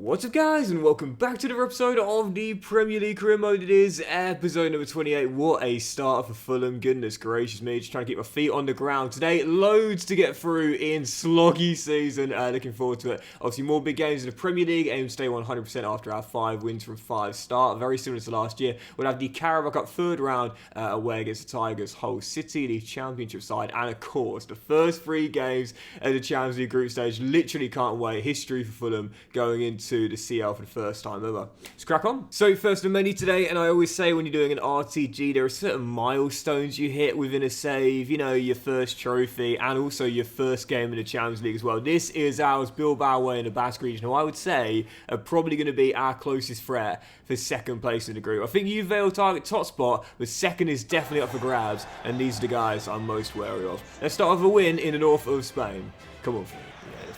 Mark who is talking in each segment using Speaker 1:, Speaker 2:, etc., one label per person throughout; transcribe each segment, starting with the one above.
Speaker 1: What's up guys, and welcome back to another episode of the Premier League career mode. It is episode number 28. What a start for Fulham, goodness gracious me, just trying to keep my feet on the ground today. Loads to get through in sloggy season, looking forward to it. Obviously more big games in the Premier League, aim to stay 100% after our 5 wins from 5 start, very similar to last year. We'll have the Carabao Cup third round away against the Tigers, Hull City, the Championship side, and of course the first 3 games at the Champions League group stage. Literally can't wait. History for Fulham going into the CL for the first time ever. Let's crack on. So first of many today, and I always say when you're doing an RTG, there are certain milestones you hit within a save, you know, your first trophy and also your first game in the Champions League as well. This is ours, Bilbao away in the Basque region, who I would say are probably going to be our closest threat for second place in the group. I think Juve will target top spot, but second is definitely up for grabs, and these are the guys I'm most wary of. Let's start with a win in the north of Spain. Come on.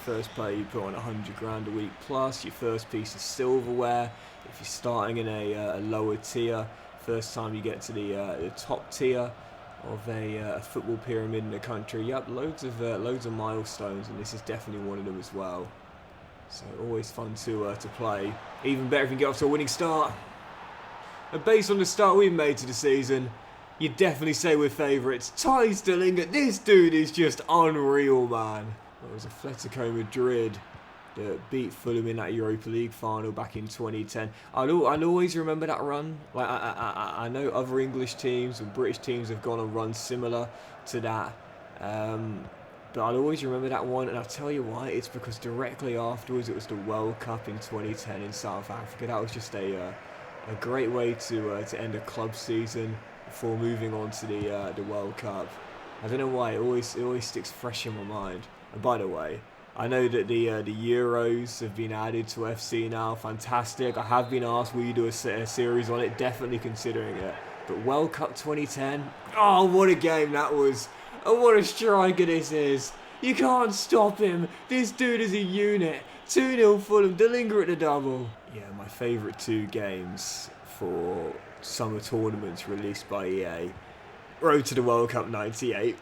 Speaker 1: First player you put on 100 grand a week plus, your first piece of silverware. If you're starting in a lower tier, first time you get to the top tier of a football pyramid in the country. Yep, loads of milestones, and this is definitely one of them as well. So always fun to play. Even better if you get off to a winning start. And based on the start we've made to the season, you'd definitely say we're favourites. Ties Sterling, this dude is just unreal, man. It was Atletico Madrid that beat Fulham in that Europa League final back in 2010. I'll always remember that run. Like I know other English teams and British teams have gone on runs similar to that. But I'll always remember that one, and I'll tell you why. It's because directly afterwards it was the World Cup in 2010 in South Africa. That was just a great way to end a club season before moving on to the World Cup. I don't know why, it always sticks fresh in my mind. And by the way, I know that the Euros have been added to FC now. Fantastic. I have been asked, will you do a series on it? Definitely considering it. But World Cup 2010, oh, what a game that was. Oh, what a striker this is. You can't stop him. This dude is a unit. 2-0 Fulham, Delinger at the double. Yeah, my favourite 2 games for summer tournaments released by EA. Road to the World Cup 98.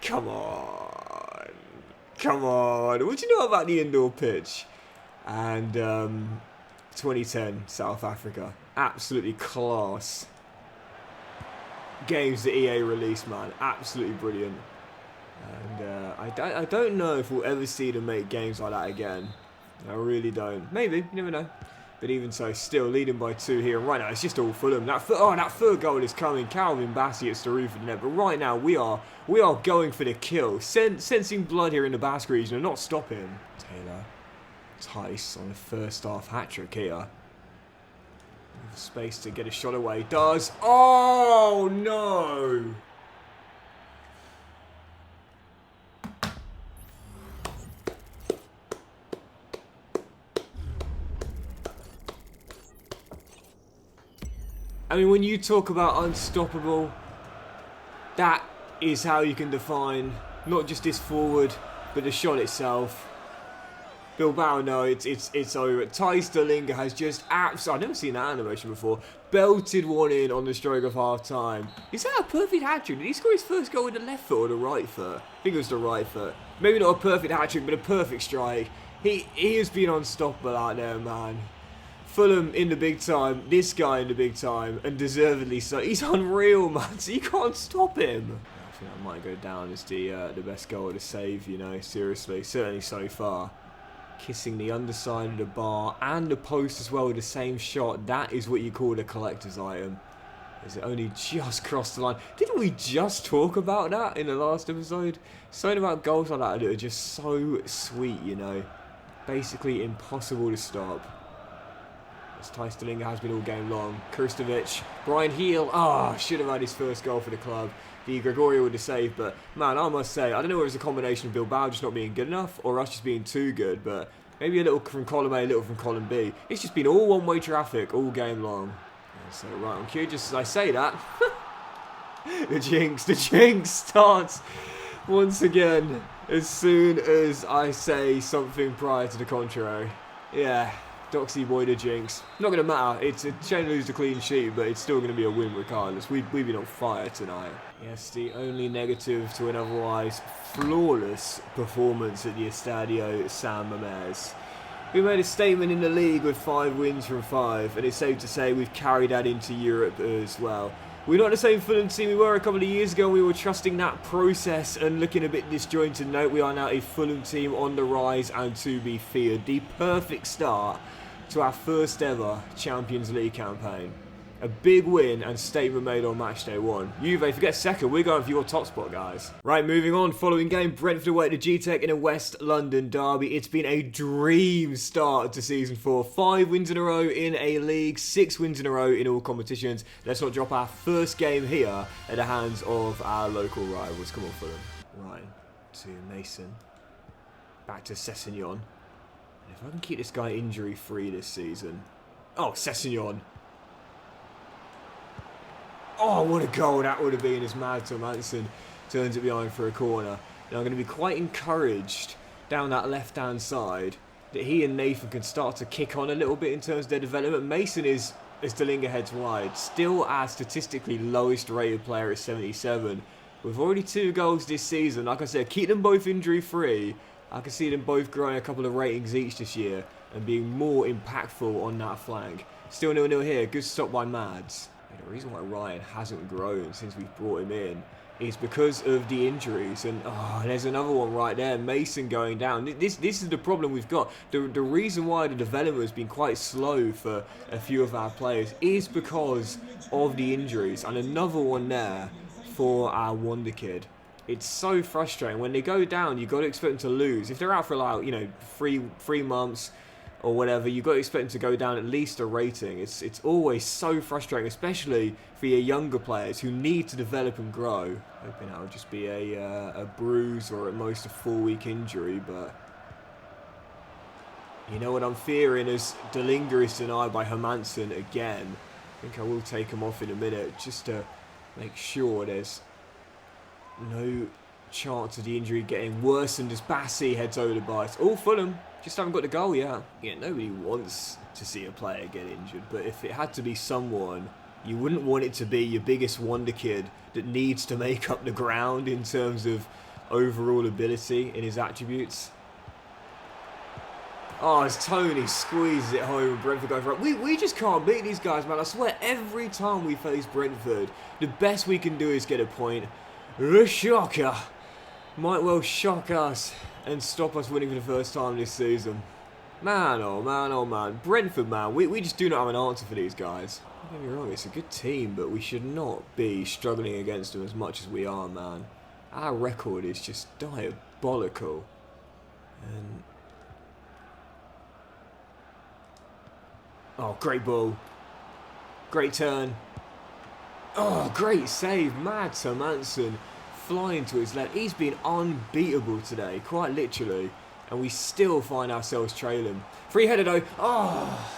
Speaker 1: Come on. Come on, what do you know about the indoor pitch? And 2010 South Africa, absolutely class games that EA released, man, absolutely brilliant. And I don't know if we'll ever see them make games like that again. I really don't. Maybe, you never know. But even so, still leading by 2 here. And right now, it's just all Fulham. That third goal is coming. Calvin Bassey hits the roof of the net. But right now, we are going for the kill. Sensing blood here in the Basque region and not stopping. Taylor, Tice on the first half hat-trick here. With space to get a shot away. Does. Oh, no. I mean, when you talk about unstoppable, that is how you can define not just this forward, but the shot itself. Bilbao, no, it's over. Ties Sterling has just I've never seen that animation before. Belted one in on the stroke of half time. Is that a perfect hat-trick? Did he score his first goal with the left foot or the right foot? I think it was the right foot. Maybe not a perfect hat-trick, but a perfect strike. He has been unstoppable out there, man. Fulham in the big time, this guy in the big time, and deservedly so. He's unreal, man, so you can't stop him. I think that might go down as the best goal of the save, you know, seriously, certainly so far. Kissing the underside of the bar and the post as well with the same shot. That is what you call a collector's item. As it only just crossed the line. Didn't we just talk about that in the last episode? Something about goals like that are just so sweet, you know. Basically impossible to stop. As Ties Sterling has been all game long. Krstovic, Brian Heel, should have had his first goal for the club. The Gregorio with the save, but man, I must say, I don't know whether it's a combination of Bilbao just not being good enough or us just being too good, but maybe a little from column A, a little from column B. It's just been all one-way traffic all game long. And so right on cue, just as I say that, the jinx starts once again as soon as I say something prior to the contrary. Yeah. Doxy boy the jinx. Not going to matter. It's a shame to lose the clean sheet, but it's still going to be a win regardless. We've been on fire tonight. Yes, the only negative to an otherwise flawless performance at the Estadio San Mamés We made a statement in the league with 5 wins from 5, and it's safe to say we've carried that into Europe as well. We're not the same Fulham team we were a couple of years ago. We were trusting that process and looking a bit disjointed. Note, we are now a Fulham team on the rise and to be feared. The perfect start to our first ever Champions League campaign. A big win and statement made on match day 1. Juve, forget second, we're going for your top spot, guys. Right, moving on. Following game, Brentford away to G-Tech in a West London derby. It's been a dream start to season 4. 5 wins in a row in a league, 6 wins in a row in all competitions. Let's not drop our first game here at the hands of our local rivals. Come on, Fulham. Right, to Mason. Back to Sessegnon. And if I can keep this guy injury-free this season. Oh, Sessegnon. Oh, what a goal that would have been as Mad Tom Hansen turns it behind for a corner. Now I'm going to be quite encouraged down that left-hand side that he and Nathan can start to kick on a little bit in terms of their development. Mason is, as Delinga heads wide, still our statistically lowest rated player at 77. With already 2 goals this season, like I said, keep them both injury-free. I can see them both growing a couple of ratings each this year and being more impactful on that flank. Still 0-0 here. Good stop by Mads. The reason why Ryan hasn't grown since we've brought him in is because of the injuries. And there's another one right there, Mason going down. This is the problem we've got. The reason why the development has been quite slow for a few of our players is because of the injuries. And another one there for our wonder kid. It's so frustrating. When they go down, you've got to expect them to lose. If they're out for like, 3 months or whatever, you've got to expect them to go down at least a rating. It's always so frustrating, especially for your younger players who need to develop and grow. Hoping that would just be a bruise or at most a 4-week injury, but you know what I'm fearing is Delinga is denied by Hermansen again. I think I will take him off in a minute just to make sure there's no chance of the injury getting worse, and just Bassi heads over the bites. Oh, Fulham just haven't got the goal yet. Yeah, nobody wants to see a player get injured, but if it had to be someone, you wouldn't want it to be your biggest wonder kid that needs to make up the ground in terms of overall ability in his attributes. Oh, as Tony squeezes it home and Brentford go for it. We just can't beat these guys, man. I swear, every time we face Brentford, the best we can do is get a point. The shocker might well shock us and stop us winning for the first time this season. Man, oh man, oh man. Brentford, man, we just do not have an answer for these guys. Don't get me wrong, it's a good team, but we should not be struggling against them as much as we are, man. Our record is just diabolical. And oh, great ball. Great turn. Oh, great save. Mad Tom Hansen flying to his left. He's been unbeatable today, quite literally. And we still find ourselves trailing. Free header though. Oh,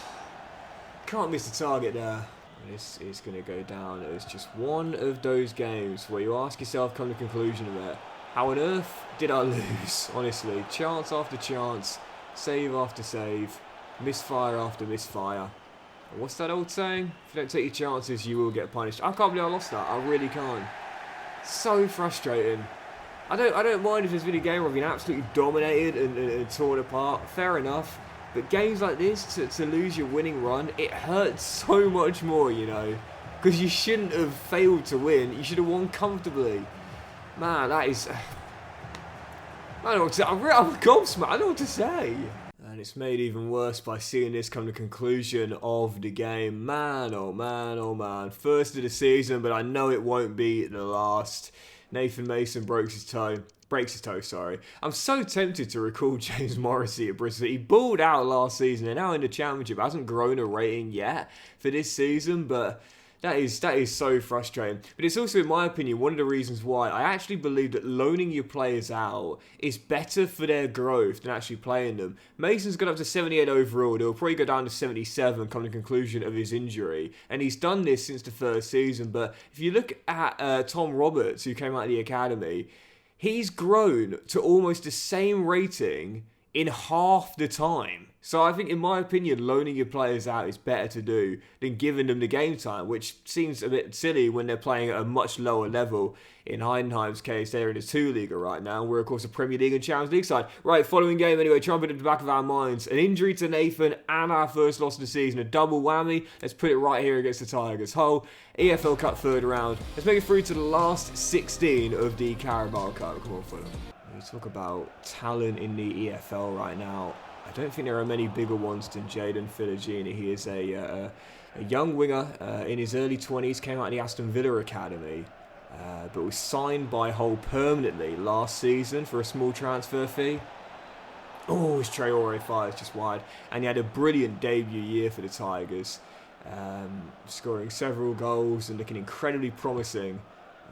Speaker 1: can't miss the target there. This is going to go down as just one of those games where you ask yourself, come to the conclusion of it, how on earth did I lose? Honestly, chance after chance, save after save, misfire after misfire. What's that old saying? If you don't take your chances, you will get punished. I can't believe I lost that. I really can't. So frustrating. I don't mind if there's been a game where I've been absolutely dominated and torn apart. Fair enough. But games like this, to lose your winning run, it hurts so much more, you know. Because you shouldn't have failed to win. You should have won comfortably. Man, that is... I don't know what to say. I'm gobsmacked. I don't know what to say. And it's made even worse by seeing this come to conclusion of the game. Man, oh man, oh man. First of the season, but I know it won't be the last. Nathan Mason breaks his toe, sorry. I'm so tempted to recall James Morrissey at Bristol. He balled out last season and now in the Championship. Hasn't grown a rating yet for this season, but that is so frustrating. But it's also, in my opinion, one of the reasons why I actually believe that loaning your players out is better for their growth than actually playing them. Mason's got up to 78 overall. He'll probably go down to 77 come to the conclusion of his injury. And he's done this since the first season. But if you look at Tom Roberts, who came out of the academy, he's grown to almost the same rating in half the time. So I think, in my opinion, loaning your players out is better to do than giving them the game time, which seems a bit silly when they're playing at a much lower level. In Heidenheim's case, they're in a 2-leaguer right now. We're, of course, a Premier League and Champions League side. Right, following game anyway, trumpet at the back of our minds. An injury to Nathan and our first loss of the season. A double whammy. Let's put it right here against the Tigers. Hull, EFL Cup third round. Let's make it through to the last 16 of the Carabao Cup. Come on, Fulham. We talk about talent in the EFL right now. I don't think there are many bigger ones than Jadon Philogene. He is a young winger in his early 20s, came out of the Aston Villa Academy, but was signed by Hull permanently last season for a small transfer fee. Oh, his Traore fires just wide. And he had a brilliant debut year for the Tigers, scoring several goals and looking incredibly promising.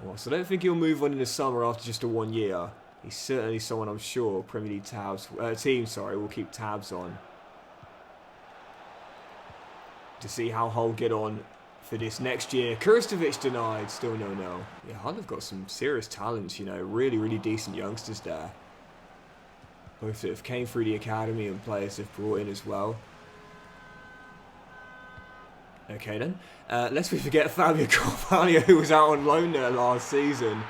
Speaker 1: Well, so I don't think he'll move on in the summer after just a 1 year. He's certainly someone I'm sure Premier League team will keep tabs on to see how Hull get on for this next year. Kurstovic denied, still no. Yeah, Hull have got some serious talents, you know, really decent youngsters there. Both that have came through the academy and players they've brought in as well. Okay then, lest we forget Fabio Carvalho, who was out on loan there last season.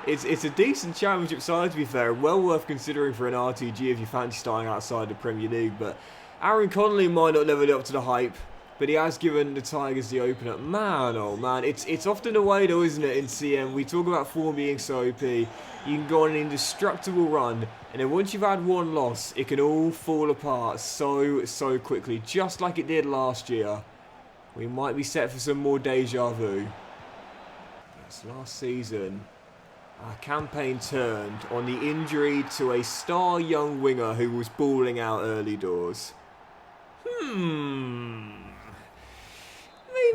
Speaker 1: It's a decent championship side, to be fair. Well worth considering for an RTG if you fancy starting outside the Premier League. But Aaron Connolly might not level it up to the hype, but he has given the Tigers the opener. Man, oh man, it's often the way though, isn't it, in CM? We talk about form being so OP. You can go on an indestructible run, and then once you've had one loss, it can all fall apart so quickly, just like it did last year. We might be set for some more deja vu. Yes, last season, our campaign turned on the injury to a star young winger who was balling out early doors. Maybe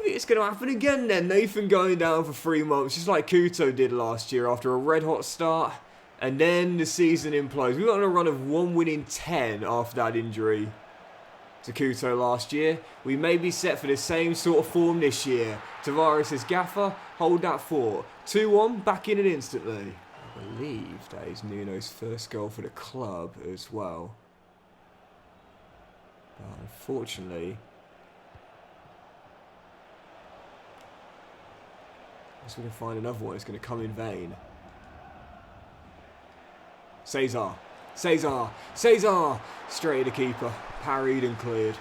Speaker 1: it's going to happen again then. Nathan going down for 3 months, just like Kuto did last year after a red-hot start. And then the season implodes. We got on a run of 1 win in 10 after that injury to Kuto last year. We may be set for the same sort of form this year. Tavares' gaffer, hold that fort. 2-1, back in it instantly. I believe that is Nuno's first goal for the club as well. But unfortunately, unless we can find another one, it's going to come in vain. Cesar. Straight at the keeper. Parried and cleared.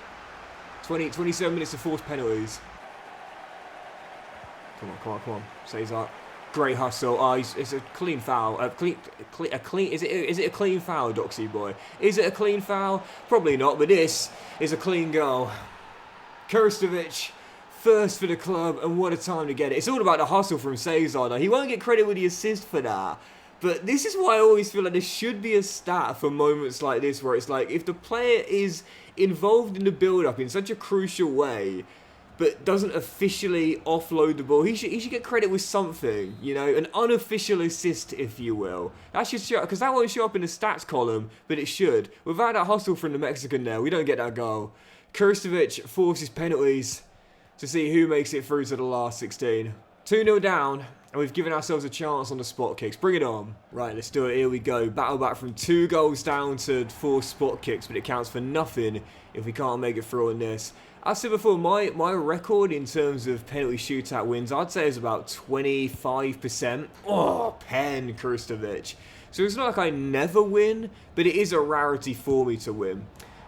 Speaker 1: 27 minutes of forced penalties. Come on. Cesar. Great hustle. Oh, it's a clean foul. Is it a clean foul, Doxy boy? Is it a clean foul? Probably not, but this is a clean goal. Kurstovic, first for the club, and what a time to get it. It's all about the hustle from Cesar, though. He won't get credit with the assist for that. But this is why I always feel like there should be a stat for moments like this, where it's like, if the player is involved in the build-up in such a crucial way, but doesn't officially offload the ball, he should get credit with something, you know, an unofficial assist, if you will. That should show, because that won't show up in the stats column, but it should. Without that hustle from the Mexican there, we don't get that goal. Kurstovic forces penalties to see who makes it through to the last 16. 2-0 down. And we've given ourselves a chance on the spot kicks. Bring it on. Right, let's do it. Here we go. Battle back from 2 goals down to 4 spot kicks, but it counts for nothing if we can't make it through on this. As I said before, my record in terms of penalty shootout wins, I'd say is about 25%. Oh, pen, Kurstovic. So it's not like I never win, but it is a rarity for me to win.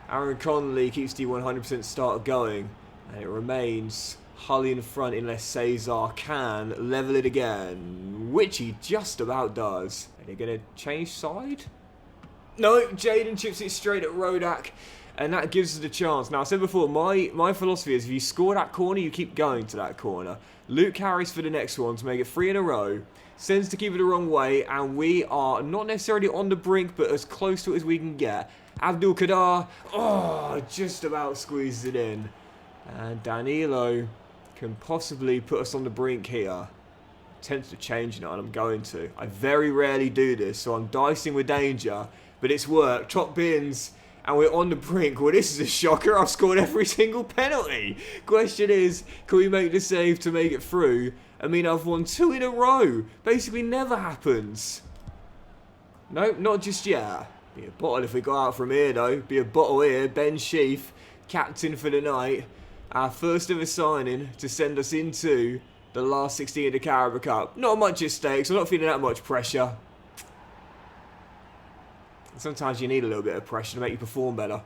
Speaker 1: Aaron Connolly keeps the 100% start going, and it remains Hull in front unless Cesar can level it again, which he just about does. Are they going to change side? No, Jadon chips it straight at Rodak, and that gives us the chance. Now, I said before, my philosophy is if you score that corner, you keep going to that corner. Luke carries for the next one to make it 3 in a row, sends to keep it the wrong way, and we are not necessarily on the brink, but as close to it as we can get. Abdul Kadar, just about squeezed it in. And Danilo can possibly put us on the brink here. Tempted to change it, and I'm going to. I very rarely do this, so I'm dicing with danger, but it's worked. Top bins, and we're on the brink. Well, this is a shocker. I've scored every single penalty. Question is, can we make the save to make it through? I mean, I've won 2 in a row. Basically never happens. No, not just yet. Be a bottle if we go out from here, though. Be a bottle here. Ben Sheaf, captain for the night. Our first ever signing to send us into the last 16 of the Carabao Cup. Not much at stake, so I'm not feeling that much pressure. Sometimes you need a little bit of pressure to make you perform better.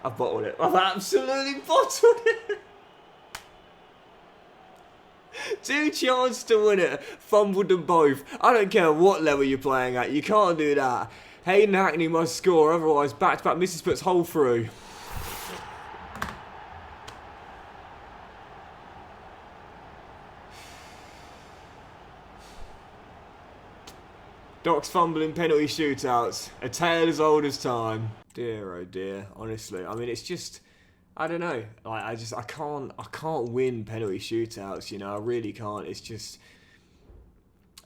Speaker 1: I've bottled it. I've absolutely bottled it. 2 chances to win it. Fumbled them both. I don't care what level you're playing at. You can't do that. Hayden Hackney must score. Otherwise, back-to-back misses puts Hull through. Docks fumbling penalty shootouts. A tale as old as time. Dear oh dear, honestly. I mean, it's just, I don't know. Like, I can't win penalty shootouts, you know. I really can't. It's just,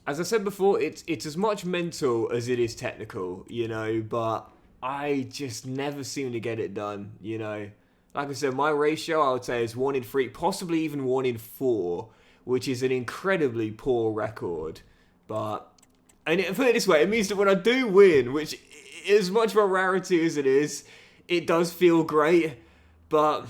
Speaker 1: as I said before, it's as much mental as it is technical, you know, but I just never seem to get it done, you know. Like I said, my ratio, I would say, is 1 in 3, possibly even 1 in 4, which is an incredibly poor record. But, and put it this way, it means that when I do win, which is much of a rarity as it is, it does feel great. But,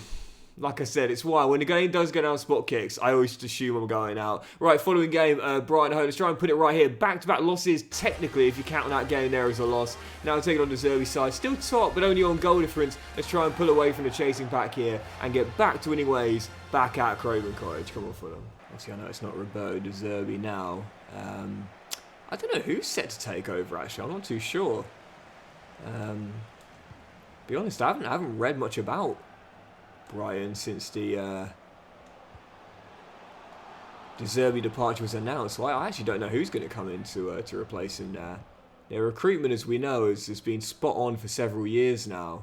Speaker 1: like I said, it's why when the game does go down spot kicks, I always just assume I'm going out. Right, following game, Brighton home. Let's try and put it right here. Back-to-back losses, technically, if you count that game there as a loss. Now taking on the Zerbi side. Still top, but only on goal difference. Let's try and pull away from the chasing pack here and get back to winning ways, back at Craven Cottage. Come on, Fulham. Obviously, I know it's not Roberto De Zerbi now. I don't know who's set to take over, actually. I'm not too sure. Be honest, I haven't read much about Brighton since the De Zerbi departure was announced. So I actually don't know who's going to come in to replace him there. Their recruitment, as we know, has been spot on for several years now.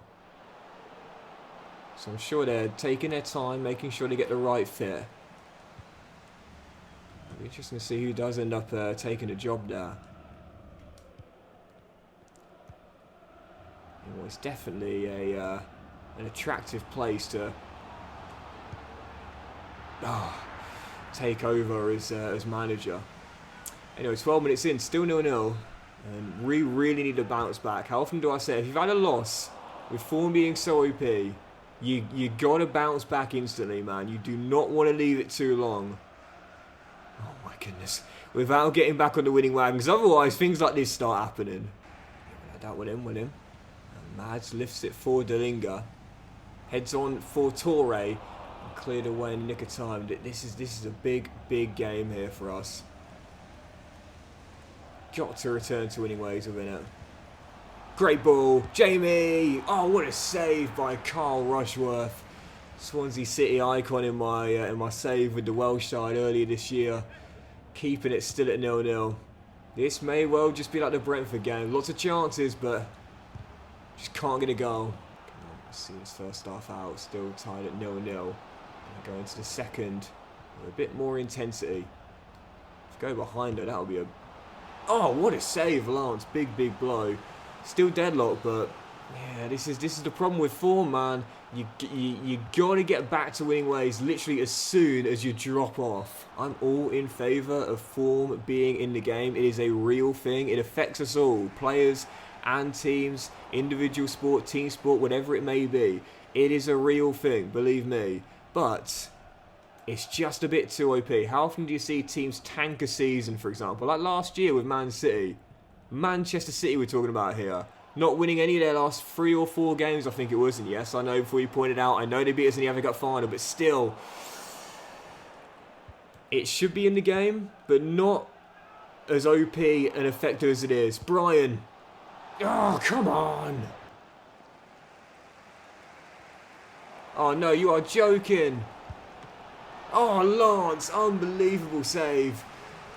Speaker 1: So I'm sure they're taking their time, making sure they get the right fit. It'll be interesting to see who does end up taking a job there. Well, it's definitely an attractive place to take over as manager. Anyway, 12 minutes in, still 0-0, and we really need to bounce back. How often do I say, if you've had a loss, with form being so OP, you got to bounce back instantly, man. You do not want to leave it too long. Oh my goodness. Without getting back on the winning wagon, because otherwise things like this start happening. That went in, And Mads lifts it for Delinga. Heads on for Torre. And cleared away in the nick of time. This is a big game here for us. Got to return to winning ways within it. Great ball. Jamie. Oh, what a save by Carl Rushworth. Swansea City icon in my save with the Welsh side earlier this year. Keeping it still at 0-0. This may well just be like the Brentford game. Lots of chances, but just can't get a goal. Let's see this first half out. Still tied at 0-0. Go into the second with a bit more intensity. If I go behind her, that'll be a... Oh, what a save, Lance. Big blow. Still deadlocked, but yeah, this is the problem with form, man. You got to get back to winning ways literally as soon as you drop off. I'm all in favour of form being in the game. It is a real thing. It affects us all, players and teams, individual sport, team sport, whatever it may be. It is a real thing, believe me. But it's just a bit too OP. How often do you see teams tank a season, for example? Like last year with Man City. Manchester City we're talking about here. Not winning any of their last 3 or 4 games, I think it was. And yes, I know before you pointed out, I know they beat us in the FA Cup final, but still, it should be in the game, but not as OP and effective as it is. Brian. Oh, come on. Oh, no, you are joking. Oh, Lance, unbelievable save.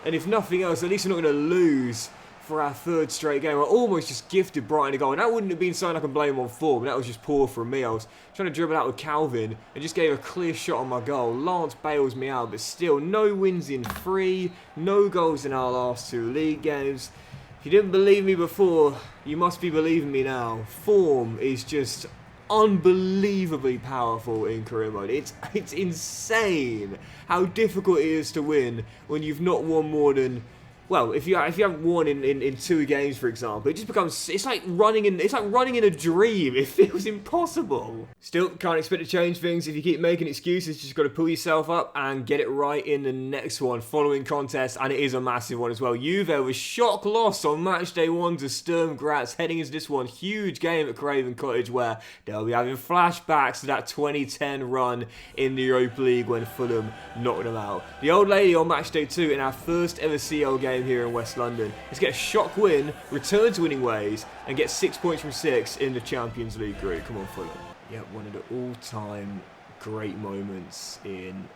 Speaker 1: And if nothing else, at least we're not going to lose for our 3rd straight game. I almost just gifted Brighton a goal, and that wouldn't have been something I can blame on form. That was just poor from me. I was trying to dribble out with Calvin and just gave a clear shot on my goal. Lance bails me out, but still, no wins in 3, no goals in our last 2 league games. If you didn't believe me before, you must be believing me now. Form is just unbelievably powerful in career mode. It's insane how difficult it is to win when you've not won more than well, if you haven't won in 2 games, for example, it just becomes, it's like running in a dream. It feels impossible. Still, can't expect to change things. If you keep making excuses, just got to pull yourself up and get it right in the next one. Following contest, and it is a massive one as well. Juve was shock loss on match day 1 to Sturm Graz, heading into this one. Huge game at Craven Cottage where they'll be having flashbacks to that 2010 run in the Europa League when Fulham knocked them out. The old lady on match day 2 in our first ever CL game here in West London. Let's get a shock win, return to winning ways, and get 6 points from 6 in the Champions League group. Come on, Fulham. Yeah, one of the all-time great moments in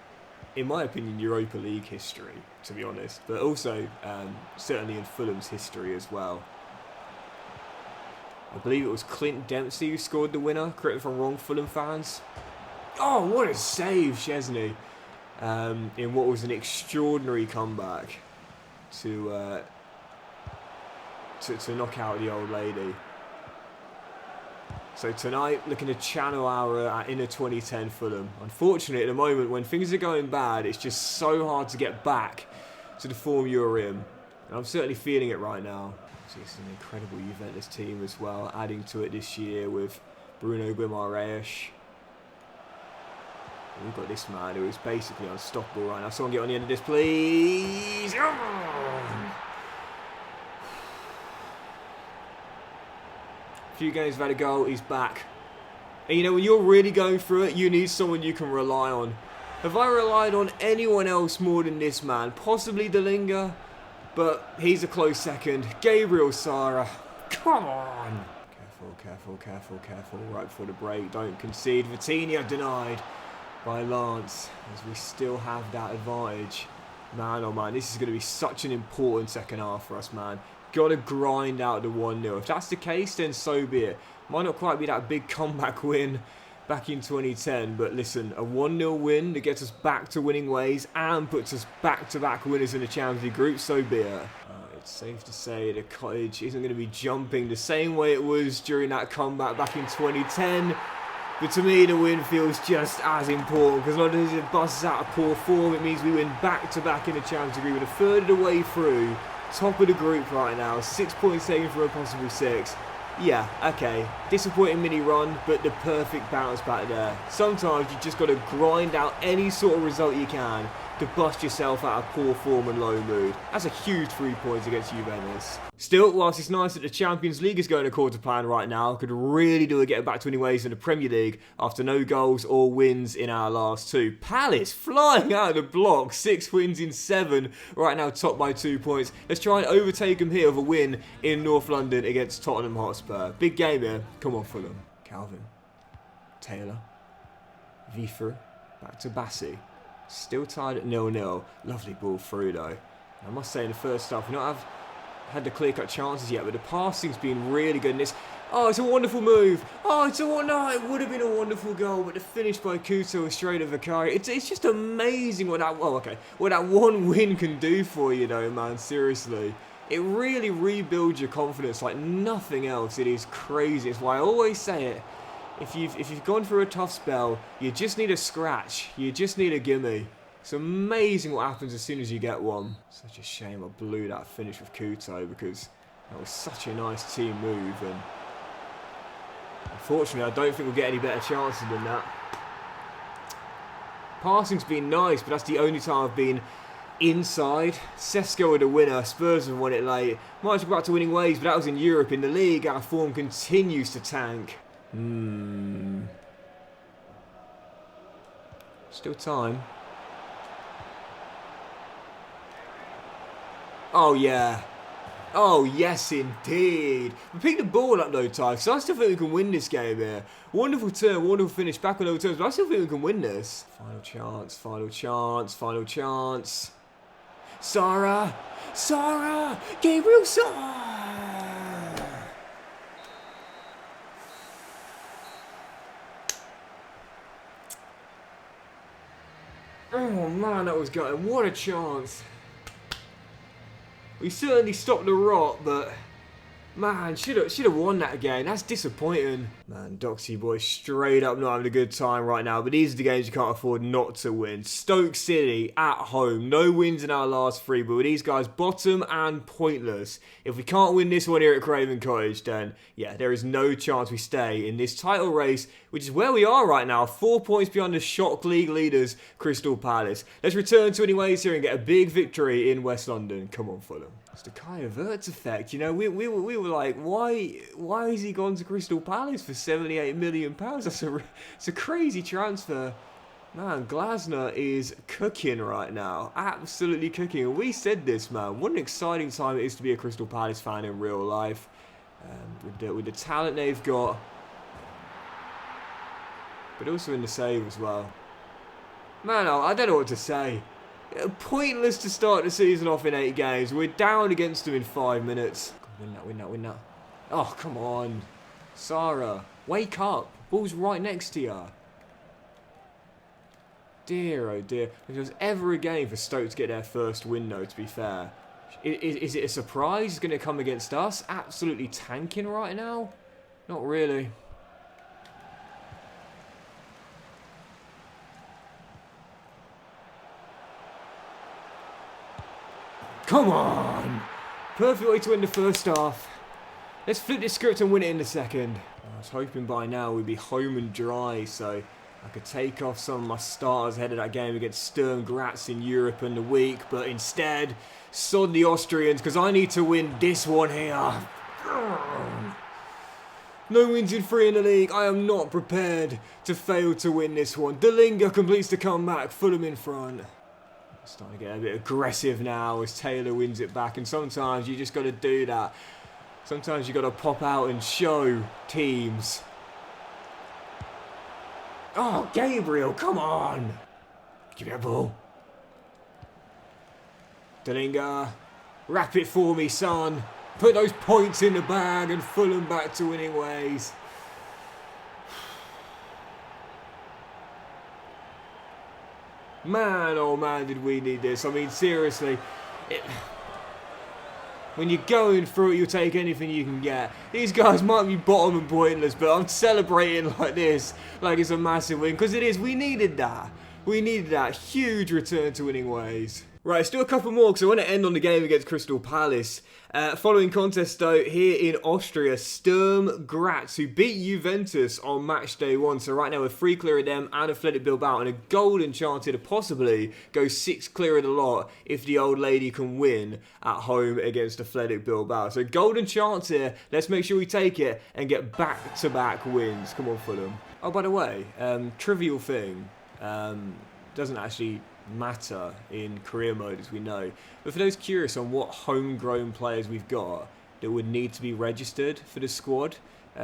Speaker 1: my opinion, Europa League history, to be honest, but also certainly in Fulham's history as well. I believe it was Clint Dempsey who scored the winner. Correct me if I'm wrong, Fulham fans. Oh, what a save, Chesney, in what was an extraordinary comeback to knock out the old lady. So tonight, looking to channel our inner 2010 Fulham. Unfortunately, at the moment, when things are going bad, it's just so hard to get back to the form you're in. And I'm certainly feeling it right now. So it's an incredible Juventus team as well, adding to it this year with Bruno Guimaraes. We've got this man who is basically unstoppable right now. Someone get on the end of this, please. Few games have had a goal, he's back. And you know, when you're really going through it, you need someone you can rely on. Have I relied on anyone else more than this man? Possibly Delinga, but he's a close second. Gabriel Sara, come on. Careful. Right before the break, don't concede. Vitinha denied by Lance, as we still have that advantage. Man, oh man, this is going to be such an important second half for us, man. Got to grind out the 1-0. If that's the case, then so be it. Might not quite be that big comeback win back in 2010, but listen, a 1-0 win that gets us back to winning ways and puts us back-to-back winners in the Champions League group, so be it. It's safe to say the Cottage isn't going to be jumping the same way it was during that comeback back in 2010. But to me, the win feels just as important, because not only does it bust us out of poor form, it means we win back-to-back in the Champions League group with a third of the way through. Top of the group right now, 6 points taken for a possible 6. Yeah, okay, disappointing mini run, but the perfect bounce back there. Sometimes you just got to grind out any sort of result you can to bust yourself out of poor form and low mood. That's a huge 3 points against Juventus. Still, whilst it's nice that the Champions League is going according to plan right now, could really do a get back to winning ways in the Premier League after no goals or wins in our last 2. Palace flying out of the block, 6 wins in 7, right now top by 2 points. Let's try and overtake them here with a win in North London against Tottenham Hotspur. Big game here. Come on, Fulham. Calvin. Taylor. Vifer. Back to Bassi. Still tied at 0-0. Lovely ball through though. I must say in the first half, we not have had the clear-cut chances yet, but the passing's been really good. And it's a wonderful move. It would have been a wonderful goal, but the finish by Kuto was straight of Vakari. It's just amazing what that one win can do for you though, man. Seriously. It really rebuilds your confidence like nothing else. It is crazy. It's why I always say it. If you've gone through a tough spell, you just need a scratch. You just need a gimme. It's amazing what happens as soon as you get one. Such a shame I blew that finish with Kuto, because that was such a nice team move, and unfortunately I don't think we'll get any better chances than that. Passing's been nice, but that's the only time I've been inside. Sesko with the winner. Spurs have won it late. Might have got back to winning ways, but that was in Europe. In the league, our form continues to tank. Still time. Oh yeah. Oh yes indeed. We picked the ball up though, Ty, so I still think we can win this game here. Wonderful turn, wonderful finish, back on over terms, but I still think we can win this. Final chance. Sara! Gabriel Sara! Oh man, that was going. What a chance. We certainly stopped the rot, but man, should have won that again. That's disappointing. Man, Doxy boys straight up not having a good time right now, but these are the games you can't afford not to win. Stoke City at home, no wins in our last 3, but with these guys bottom and pointless. If we can't win this one here at Craven Cottage, then yeah, there is no chance we stay in this title race, which is where we are right now, 4 points behind the Shock League leaders, Crystal Palace. Let's return to anyways here and get a big victory in West London. Come on, Fulham. It's the Havertz effect, you know, we were like, why has he gone to Crystal Palace for £78 million? It's a crazy transfer. Man, Glasner is cooking right now, absolutely cooking, and we said this, man, what an exciting time it is to be a Crystal Palace fan in real life, with the talent they've got, but also in the save as well. Man, I don't know what to say. Pointless to start the season off in 8 games. We're down against them in 5 minutes. Win that. Oh, come on. Sarah, wake up. Ball's right next to you. Dear, oh dear. If there was ever a game for Stoke to get their first win, though, to be fair. Is it a surprise? It's going to come against us? Absolutely tanking right now? Not really. Come on! Perfect way to win the first half. Let's flip this script and win it in the second. I was hoping by now we'd be home and dry, so I could take off some of my starters ahead of that game against Sturm Graz in Europe in the week, but instead, sod the Austrians, because I need to win this one here. No wins in 3 in the league. I am not prepared to fail to win this one. Delinga completes the comeback. Fulham in front. Starting to get a bit aggressive now as Taylor wins it back, and sometimes you just got to do that. Sometimes you got to pop out and show teams. Oh, Gabriel, come on! Give me a ball. Delinga, wrap it for me, son. Put those points in the bag and Fulham back to winning ways. Man, oh man, did we need this. I mean, seriously. When you're going through it, you'll take anything you can get. These guys might be bottom and pointless, but I'm celebrating like this, like it's a massive win, because it is. We needed that. We needed that huge return to winning ways. Right, still a couple more because I want to end on the game against Crystal Palace. Following contest though, here in Austria, Sturm Graz, who beat Juventus on match day 1. So right now we're 3 clear of them and Athletic Bilbao, and a golden chance here to possibly go 6 clear of the lot if the old lady can win at home against Athletic Bilbao. So golden chance here. Let's make sure we take it and get back-to-back wins. Come on, Fulham. Oh, by the way, trivial thing. Doesn't actually matter in career mode, as we know, but for those curious on what homegrown players we've got that would need to be registered for the squad,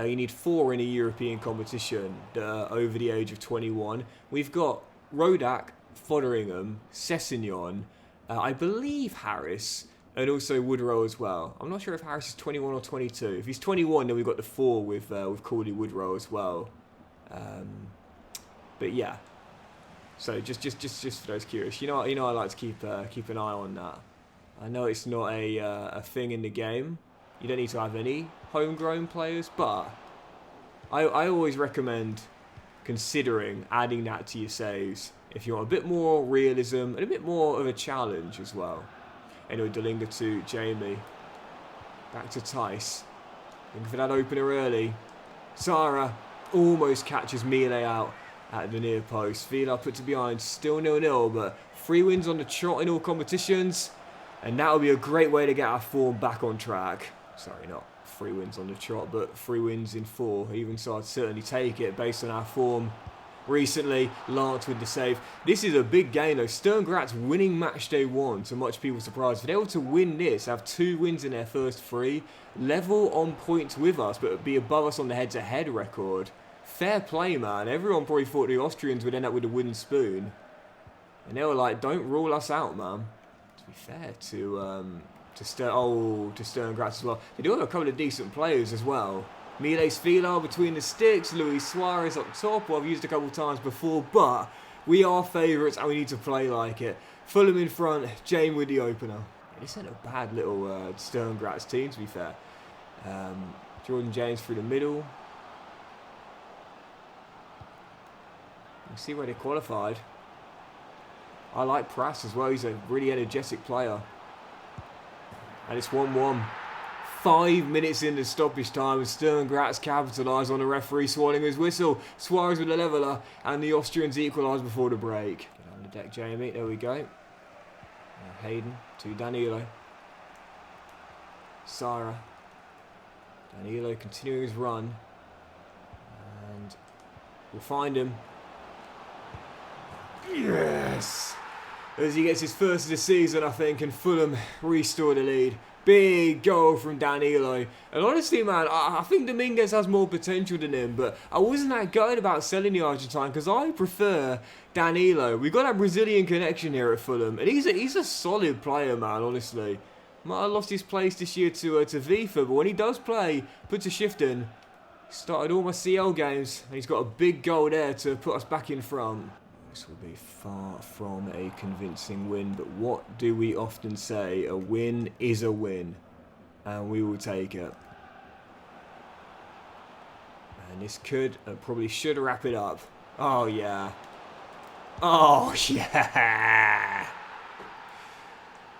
Speaker 1: you need 4 in a European competition that are over the age of 21. We've got Rodak, Fotheringham, Sessegnon, I believe Harris, and also Woodrow as well. I'm not sure if Harris is 21 or 22. If he's 21, then we've got the 4 with Cordy Woodrow as well. But yeah. So just for those curious, you know I like to keep an eye on that. I know it's not a thing in the game. You don't need to have any homegrown players, but I always recommend considering adding that to your saves if you want a bit more realism and a bit more of a challenge as well. Anyway, Delinga to Jamie, back to Tice. Looking for that opener early. Sarah almost catches Mile out at the near post. Vila put to behind, still 0-0, but 3 wins on the trot in all competitions, and that will be a great way to get our form back on track. Sorry, not 3 wins on the trot, but 3 wins in 4. Even so, I'd certainly take it based on our form recently. Lance with the save. This is a big game though. Sturm Graz winning match day 1, to much people's surprise. If they're able to win this, have 2 wins in their first 3, level on points with us, but be above us on the head-to-head record. Fair play, man. Everyone probably thought the Austrians would end up with a wooden spoon. And they were like, don't rule us out, man. To be fair to Sturm Graz as well. They do have a couple of decent players as well. Miles Vilar between the sticks, Luis Suarez up top, who I've used a couple of times before, but we are favourites and we need to play like it. Fulham in front, Jane with the opener. This ain't a bad little Sturm Graz team, to be fair. Jordan James through the middle. We'll see where they qualified. I like Prass as well. He's a really energetic player. And it's 1-1. 5 minutes into stoppage time, and Sturm Graz capitalise on the referee swallowing his whistle. Suarez with a leveller, and the Austrians equalise before the break. Get on the deck, Jamie. There we go. Hayden to Danilo. Sara. Danilo continuing his run. And we'll find him. Yes! As he gets his first of the season, I think, and Fulham restore the lead. Big goal from Danilo. And honestly, man, I think Dominguez has more potential than him, but I wasn't that gutted about selling the Argentine because I prefer Danilo. We've got that Brazilian connection here at Fulham, and he's a solid player, man, honestly. Might have lost his place this year to FIFA, but when he does play, puts a shift in. Started all my CL games, and he's got a big goal there to put us back in front. This will be far from a convincing win, but what do we often say? A win is a win, and we will take it. And this could, probably should wrap it up. Oh yeah. Oh yeah.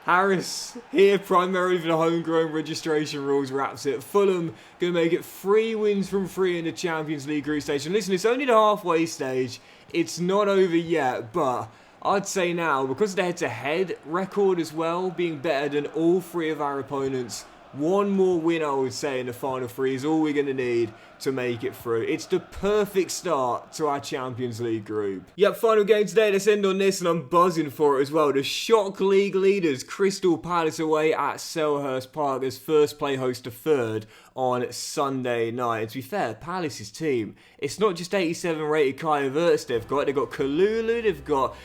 Speaker 1: Harris here primarily for the homegrown registration rules wraps it. Fulham going to make it 3 wins from 3 in the Champions League group stage. And listen, it's only the halfway stage. It's not over yet, but I'd say now, because of the head-to-head record as well, being better than all 3 of our opponents, 1 more win, I would say, in the final 3 is all we're going to need to make it through. It's the perfect start to our Champions League group. Yep, final game today. Let's end on this, and I'm buzzing for it as well. The shock league leaders, Crystal Palace away at Selhurst Park as first play host to third on Sunday night. And to be fair, Palace's team, it's not just 87 rated Kai Havertz they've got Kalulu, they've got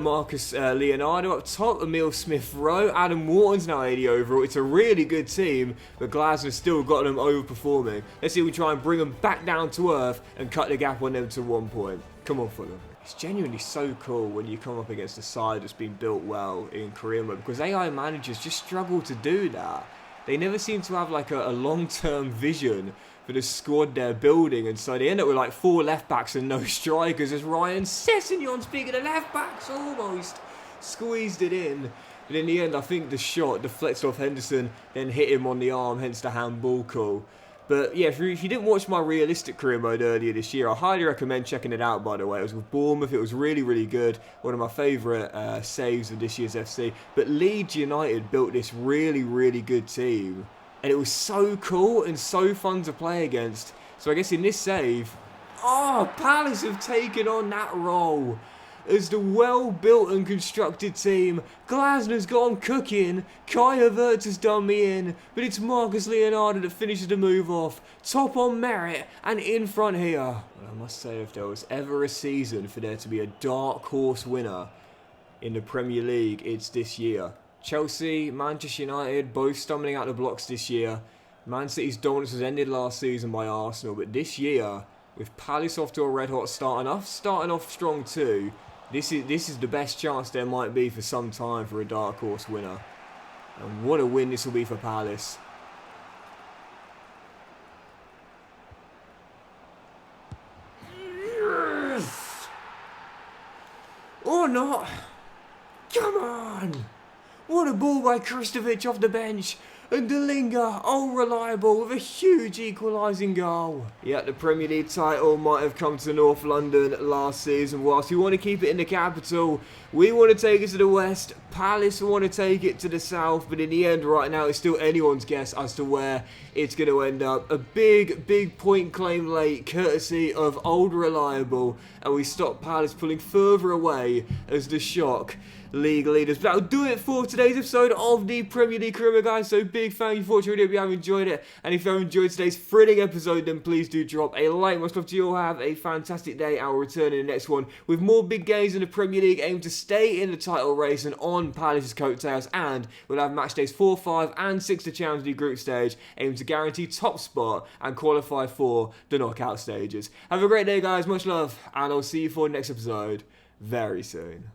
Speaker 1: Marcus Leonardo up top, Emil Smith-Rowe, Adam Wharton's now 80 overall. It's a really good team, but Glasner's still got them overperforming. Let's see if we try and bring them back down to earth and cut the gap on them to 1 point. Come on, Fulham. It's genuinely so cool when you come up against a side that's been built well in Korean mode, because AI managers just struggle to do that. They never seem to have like a long-term vision for the squad they're building, and so they end up with like 4 left-backs and no strikers as Ryan Sessegnon, speaking of left-backs, almost squeezed it in. But in the end, I think the shot deflects off Henderson, then hit him on the arm, hence the handball call. But yeah, if you didn't watch my realistic career mode earlier this year, I highly recommend checking it out, by the way. It was with Bournemouth. It was really, really good. One of my favourite saves of this year's FC. But Leeds United built this really, really good team. And it was so cool and so fun to play against. So I guess in this save, Palace have taken on that role as the well-built and constructed team. Glasner's gone cooking, Kai Havertz has done me in, but it's Marcus Leonardo that finishes the move off, top on merit, and in front here. Well, I must say, if there was ever a season for there to be a dark horse winner in the Premier League, it's this year. Chelsea, Manchester United, both stumbling out the blocks this year. Man City's dominance was ended last season by Arsenal, but this year, with Palace off to a red-hot starting off strong too, this is the best chance there might be for some time for a dark horse winner. And what a win this will be for Palace. Yes! Or not. Come on. What a ball by Kristovic off the bench. And Delinga, reliable, with a huge equalising goal. Yeah, the Premier League title might have come to North London last season. Whilst we want to keep it in the capital, we want to take it to the west. Palace want to take it to the south. But in the end, right now, it's still anyone's guess as to where it's going to end up. A big point claim late, courtesy of Old Reliable. And we stop Palace pulling further away as the shock league leaders. But that'll do it for today's episode of the Premier League Career, guys. So big thank you for watching. I hope you have enjoyed it, and if you have enjoyed today's thrilling episode, then please do drop a like. Much love to you all. Have a fantastic day. I will return in the next one with more big games in the Premier League, aim to stay in the title race and on Palace's coattails, and we'll have match days 4, 5 and 6 to Champions League group stage, aim to guarantee top spot and qualify for the knockout stages. Have a great day, guys. Much love, and I'll see you for the next episode very soon.